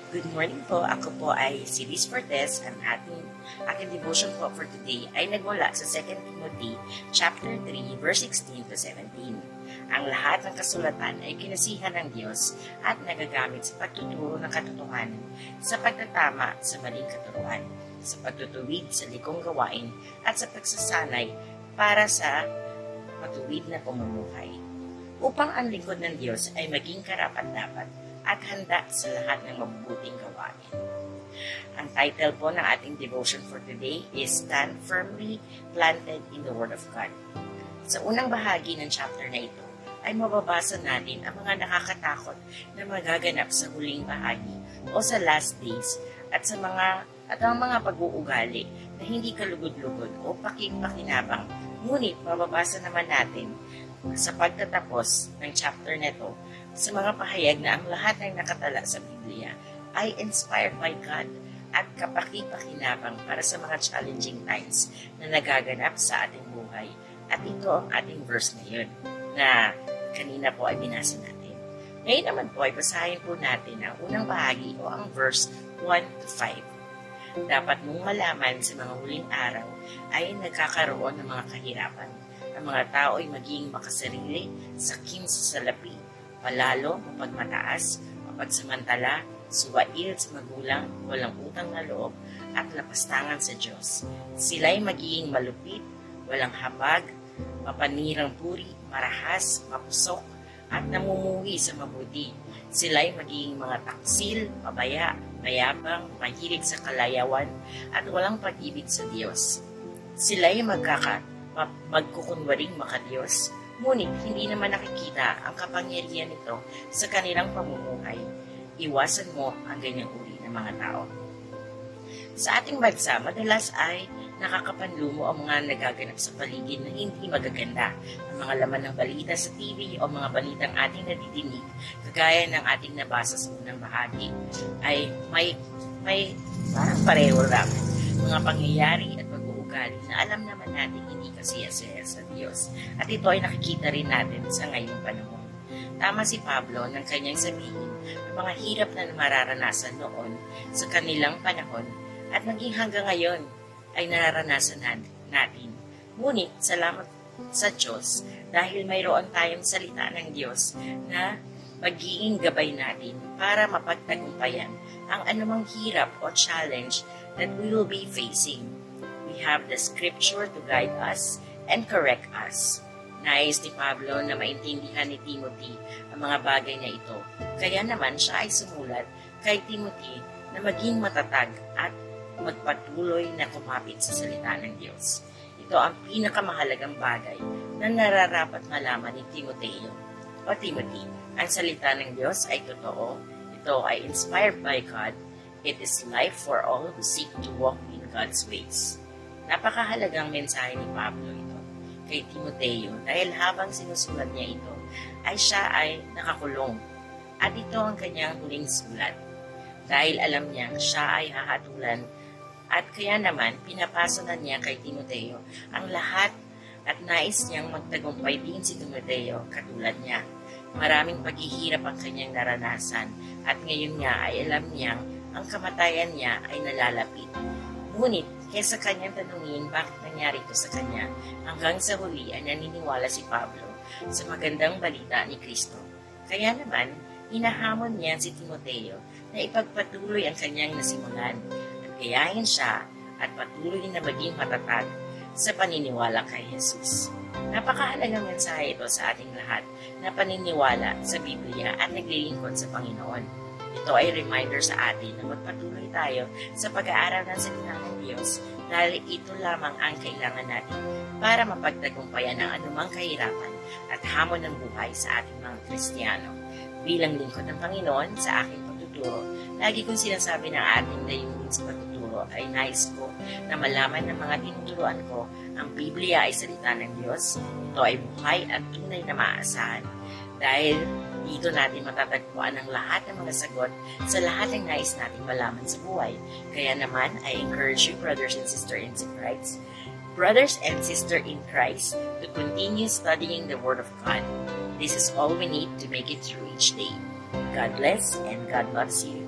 Good morning po. Ako po ay si Liz Fortes. Ang aking devotion po for today ay nagmula sa 2 Timothy chapter 3 verse 16 to 17. Ang lahat ng kasulatan ay kinasihan ng Diyos at nagagamit sa pagtuturo ng katotohanan, sa pagtatama sa maling katuruan, sa pagtutuwid sa likong gawain at sa pagsasanay para sa matuwid na pamumuhay, upang ang lingkod ng Diyos ay maging karapat-dapat at handa sa lahat ng mabubuting gawain. Ang title po ng ating devotion for today is Stand Firmly Planted in the Word of God. Sa unang bahagi ng chapter na ito, ay mababasa natin ang mga nakakatakot na magaganap sa huling bahagi o sa last days at ang mga pag-uugali na hindi kalugod-lugod o pakipakinabang. Ngunit mababasa naman natin sa pagtatapos ng chapter nito sa mga pahayag na ang lahat ng nakatala sa Biblia ay inspired by God at kapakipakinabang para sa mga challenging times na nagaganap sa ating buhay. At ito ang ating verse ngayon na kanina po ay binasa natin. Ngayon naman po ay basahin po natin ang unang bahagi o ang verse 1 to 5. Dapat mong malaman sa mga huling araw ay nagkakaroon ng mga kahirapan. Ang mga tao ay maging makasarili, sakim sa salapi, palalo, mapagmataas, mapagsamantala, suwail sa magulang, walang utang na loob, at lapastangan sa Diyos. Sila'y magiging malupit, walang habag, mapanirang puri, marahas, mapusok, at namumuhi sa mabuti. Sila'y magiging mga taksil, pabaya, mayabang, mahilig sa kalayawan, at walang pag-ibig sa Diyos. Sila'y magkukunwaring makadiyos, ngunit hindi naman nakikita ang kapangyarihan nito sa kanilang pamumuhay. Iwasan mo ang ganyang uri ng mga tao. Sa ating bansa, madalas ay nakakapanlumo ang mga nagaganap sa paligid na hindi magaganda. Ang mga laman ng balita sa TV o mga balitang ating nadidinig, kagaya ng ating nabasa sa unang bahagi, ay may parang pareho lang. Mga pangyayari at pag-uugali na alam naman natin hindi kasiyasiya sa Diyos. At ito ay nakikita rin natin sa ngayong panahon. Tama si Pablo nang kanyang sabihin ang mga hirap na mararanasan noon sa kanilang panahon at maging hanggang ngayon ay nararanasan natin. Ngunit salamat sa Diyos dahil mayroon tayong salita ng Diyos na magiging gabay natin para mapagtagumpayan ang anumang hirap o challenge that we will be facing. We have the scripture to guide us and correct us. Nais ni Pablo na maintindihan ni Timothy ang mga bagay na ito. Kaya naman siya ay sumulat kay Timothy na maging matatag at magpatuloy na kumapit sa salita ng Diyos. Ito ang pinakamahalagang bagay na nararapat malaman ni Timothy. Ang salita ng Diyos ay totoo. Ito ay inspired by God. It is life for all who seek to walk in God's ways. Napakahalagang mensahe ni Pablo ito kay Timoteo dahil habang sinusulat niya ito ay siya ay nakakulong. At ito ang kanyang huling sulat. Dahil alam niya siya ay hahatulan at kaya naman pinapasa na niya kay Timoteo ang lahat at nais niyang magtagumpay din si Timoteo katulad niya. Maraming paghihirap ang kanyang naranasan at ngayon nga ay alam niyang ang kamatayan niya ay nalalapit. Ngunit kesa kanyang tanungin bakit nangyari ito sa kanya, hanggang sa huli ay naniniwala si Pablo sa magandang balita ni Kristo. Kaya naman, hinahamon niya si Timoteo na ipagpatuloy ang kanyang nasimulan at gayahin siya at patuloy na maging matatag sa paniniwala kay Jesus. Napakahalagang mensahe ito sa ating lahat na paniniwala sa Biblia at naglilingkod sa Panginoon. Ito ay reminder sa atin na magpatuloy tayo sa pag-aaral ng salita ng Diyos dahil ito lamang ang kailangan natin para mapagtagumpayan ang anumang kahirapan at hamon ng buhay sa ating mga Kristiyano. Bilang lingkod ng Panginoon sa aking pagtuturo, lagi kong sinasabi na ating layunin sa pagtuturo ay nais ko na malaman ng mga tinuturuan ko ang Biblia ay salita ng Diyos. Ito ay buhay at tunay na maaasahan. Dahil dito natin matatagpuan ang lahat ng mga sagot sa lahat ng nais natin malaman sa buhay. Kaya naman, I encourage you, brothers and sisters in Christ, to continue studying the Word of God. This is all we need to make it through each day. God bless and God loves you.